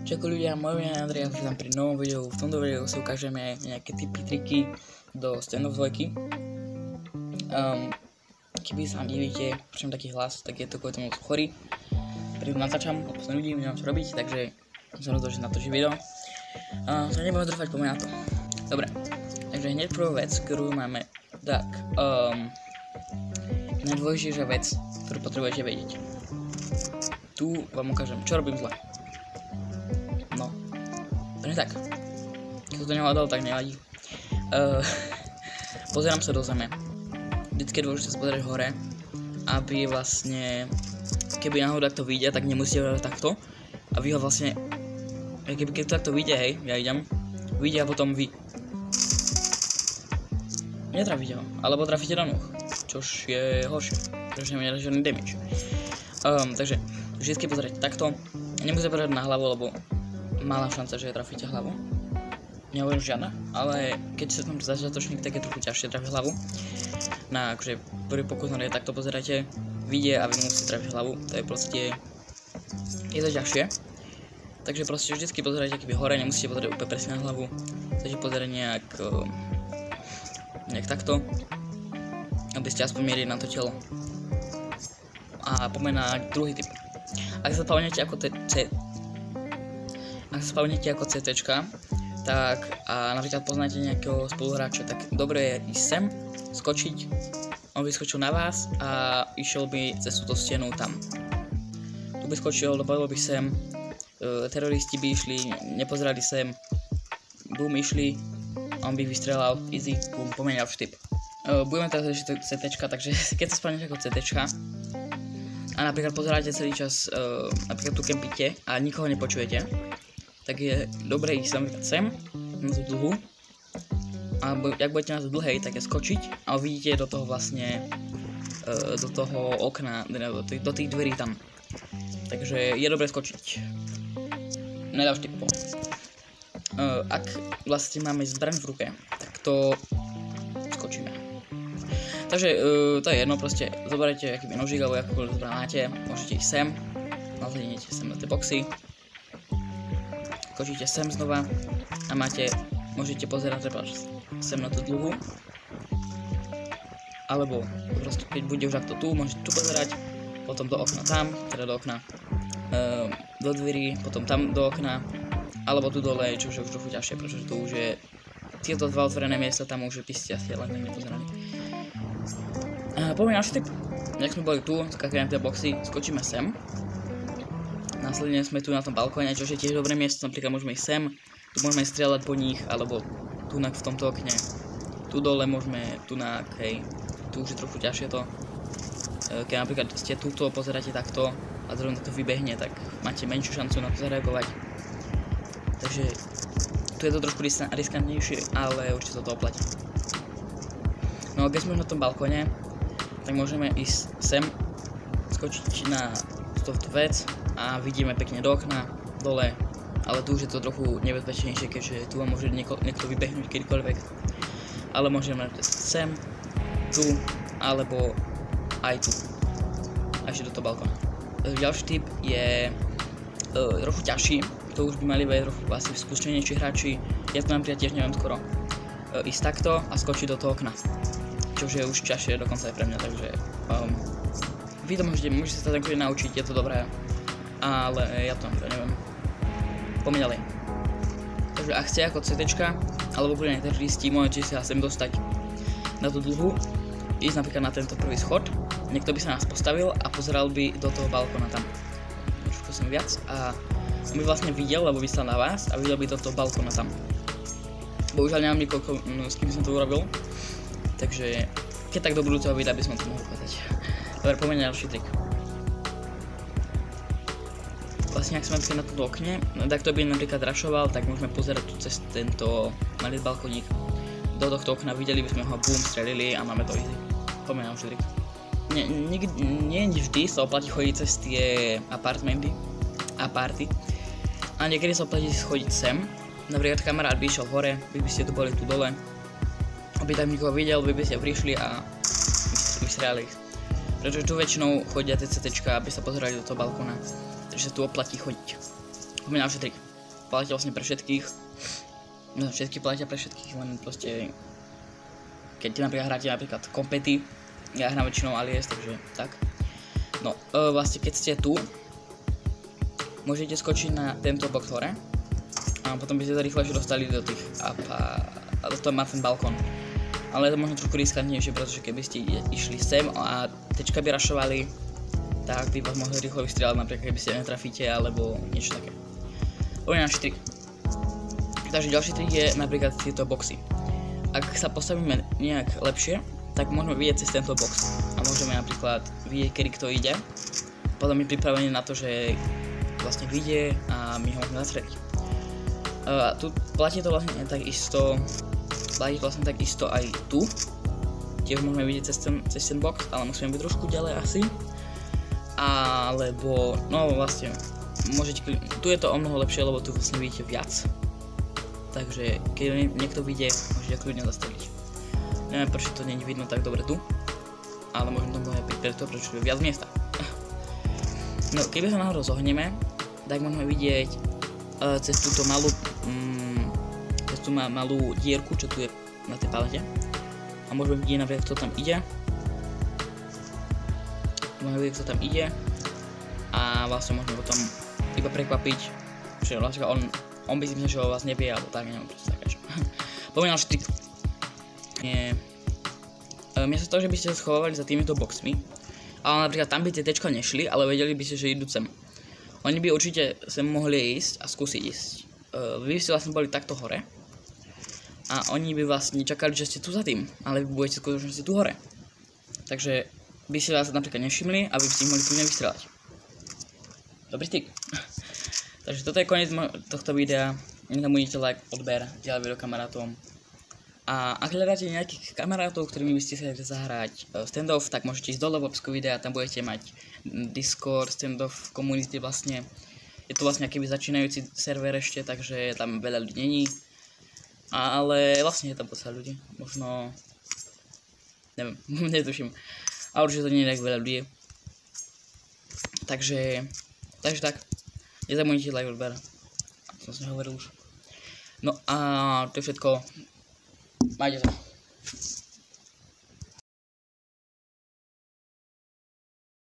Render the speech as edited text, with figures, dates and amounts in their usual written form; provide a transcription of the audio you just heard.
Čauko ľudia, moje meno je Andrej a vítam pri novom videu. V tomto videu si ukážeme nejaké tipy, triky do stand-up dvojky. Keby sa divíte, prečo taký hlas, tak je to kvôli tomu chorý. Preto natáčam, lebo som ľudí, nemám čo robiť, takže som rozhodol, že natočím video. To nebudem zdrfať, poďme na to. Dobre, takže hneď prvú vec, ktorú máme, tak najdôležitejšia vec, ktorú potrebujete vedieť. Tu vám ukážem, čo robím zle. No, takže tak, keď to nehľadal, tak nevadí. Pozerám sa do zeme. Vždycky je dôležité sa pozerať hore, aby vlastne, keby náhodou takto vyjde, tak nemusíte ho takto. A vy ho vlastne, keď to takto vyjde, hej, ja idem, vyjde a potom vy netrafíte ho, alebo trafíte do nôh, čož je horšie, pretože nemá žiadny damage. Takže vždycky pozerať takto, nemusíte pozerať na hlavu, lebo malá šanca, že trafíte hlavu. Nehovorím žiadna, ale keď sa tam začiatočník, tak je trochu ťažšie trafiť hlavu. Na akože prvý pokus na takto pozerajte, vyjde a vy musíte trafiť hlavu, to je proste, je to ťažšie. Takže proste vždycky pozerajte keby hore, nemusíte pozerať úplne presne na hlavu, takže pozerať nejak takto, aby ste aspoň mierili na to telo. A poďme na druhý typ. Ak sa spavnete ako CTčka, tak a napríklad poznáte nejakého spoluhráča, tak dobre je ísť sem, skočiť, on by skočil na vás a išiel by cez túto stenu tam. Tu by skočil, dopadol by sem, teroristi by išli, nepozerali sem, boom, išli, on by vystrelal, easy, boom, pomenil vštip. Budeme teraz riešiť CTčka, takže keď sa spavnete ako CTčka a napríklad pozeráte celý čas, napríklad tu kempíte a nikoho nepočujete, tak je dobré ísť sem, na tú dlhú, a ak budete na tú dlhej, tak je skočiť a vidíte do toho vlastne, do toho okna, do tých dverí tam. Takže je dobré skočiť. Nedám vtip. Ak vlastne máme zbraň v ruke, tak to skočíme. Takže to je jedno, proste zoberete akýby nožík alebo akúkoľvek zbraň máte, môžete ísť sem, nahľadnete sem na tie boxy, skočíte sem znova a môžete pozerať treba sem na tú dlhú, alebo proste keď bude už takto tu, môžete tu pozerať, potom do okna tam, teda do okna, do dverí, potom tam do okna, alebo tu dole, čo už je už trochu ťažšie, pretože tu už je tieto dva otvorené miesta, tam už by ste asi len nepozerali. Poďme na typ. Jak sme boli tu, skákame tie boxy, skočíme sem. Následne sme tu na tom balkóne, čo je tiež dobré miesto, napríklad môžeme ísť sem, tu môžeme strieľať po nich, alebo tu v tomto okne. Tu dole môžeme, hej, tu už je trochu ťažšie to. Keď napríklad ste tuto, pozeráte takto a zrovna to vybehne, tak máte menšiu šancu na to zareagovať. Takže tu je to trošku riskantnejšie, ale určite to oplatí. No a keď sme na tom balkóne, tak môžeme ísť sem, skočiť na túto vec a vidíme pekne do okna, dole, ale tu už je to trochu nebezpečnejšie, keďže tu vám môže niekto vybehnúť kedykoľvek. Ale môžeme sem, tu, alebo aj tu. A ešte do toho balkóna. Ďalší typ je trochu ťažší, to už by mali vedieť trochu asi skúsenejší hráči. Ja to napríklad tiež neviem skoro. Ísť takto a skočiť do toho okna. Čože je už ťažšie dokonca aj pre mňa, takže vy to môžete sa tak naučiť, je to dobré. Ale ja to neviem. Poďme ďalej. Takže ak ste ako CTčka, alebo kľudne teroristi, môžete si sem dostať na tú dlhú, ísť napríklad na tento prvý schod, niekto by sa nás postavil a pozeral by do toho balkóna tam. Trošku som viac a on by vlastne videl, lebo by stal na vás a videl by do toho balkóna tam. Bohužiaľ nemám nikoho, s kým som to urobil, takže keď tak do budúceho videa by som to mohol ukázať. Dobre, poďme na ďalší trik. Vlastne ak sme na toto okne, tak to by napríklad rašoval, tak môžeme pozerať tu cez tento malý balkónik do tohto okna, videli by sme ho, boom, strelili a máme to easy. Poďme na ďalší trik. Nie vždy sa oplatí chodiť cez tie aparty a niekedy sa oplatí chodiť sem. Napríklad kamarát by išiel hore, vy by ste tu boli tu dole, aby tam nikoho videl, vy by ste prišli a vystrelali ich. Pretože tu väčšinou chodia tie CTčka, aby sa pozerali do toho balkóna. Takže sa tu oplatí chodiť. Poďme na ďalší trik. platia vlastne pre všetkých. No, všetky platia pre všetkých, len proste keď napríklad hráte napríklad kompety, ja hrám väčšinou Alias, takže tak. No, vlastne keď ste tu, môžete skočiť na tento box hore a potom by ste sa rýchlejšie dostali do tých up a to má ten balkón. Ale je to možno trošku riskantnejšie, pretože keby ste išli sem a tečka by rašovali, tak by vás mohli rýchlo vystrieľať, napríklad keby ste netrafíte alebo niečo také. To je náš trik. Takže ďalší trik je napríklad tieto boxy. Ak sa postavíme nejak lepšie, tak môžeme vidieť cez tento box a môžeme napríklad vidieť, kedy kto ide. Potom je pripravený na to, že vlastne vyjde a my ho môžeme zastreliť. Tu platí to vlastne takisto. Platí vlastne takisto aj tu. Tiež môžeme vidieť cez ten box, ale musíme byť trošku ďalej asi. Alebo, no vlastne, tu je to o mnoho lepšie, lebo tu vlastne vidíte viac. Takže keď niekto vyjde, môžete kľudne zastaviť. Neviem, prečo to nie je vidno tak dobre tu. Ale môžem to povedať preto, prečo je viac miesta. No, keby sa nahoru zohneme, tak môžeme vidieť cez túto malú dierku, čo tu je na tej palete. A môžeme vidieť napríklad, kto tam ide. Môžeme vidieť, kto tam ide. A vlastne môžeme potom iba prekvapiť, že vlastne on by si myslel, že o vás nevie, alebo tak, neviem, proste také čo. Poďme na trik. Miesto toho, že by ste sa schovávali za týmito boxmi, ale napríklad tam by tie tečka nešli, ale vedeli by ste, že idú sem. Oni by určite sem mohli ísť a skúsiť ísť. Vy by ste vlastne boli takto hore a oni by vlastne čakali, že ste tu za tým, ale vy budete skutočne tu hore. Takže by ste vás napríklad nevšimli a vy by ste ich mohli kľudne vystrelať. Dobrý trik. Takže toto je koniec tohto videa. Nezabudnite like, odber, ďalej video kamarátom. A ak hľadáte nejakých kamarátov, ktorými by ste sa chceli zahrať standoff, tak môžete ísť dole v popisku videa, tam budete mať Discord, standoff, komunity vlastne. Je to vlastne akýby začínajúci server ešte, takže tam veľa ľudí není. Ale vlastne je tam podstate ľudí, možno, neviem, netuším. A určite to nie je tak veľa ľudí. Takže tak. Nezabudnite like, odber. Som si hovoril už. No a to je všetko. Majte sa.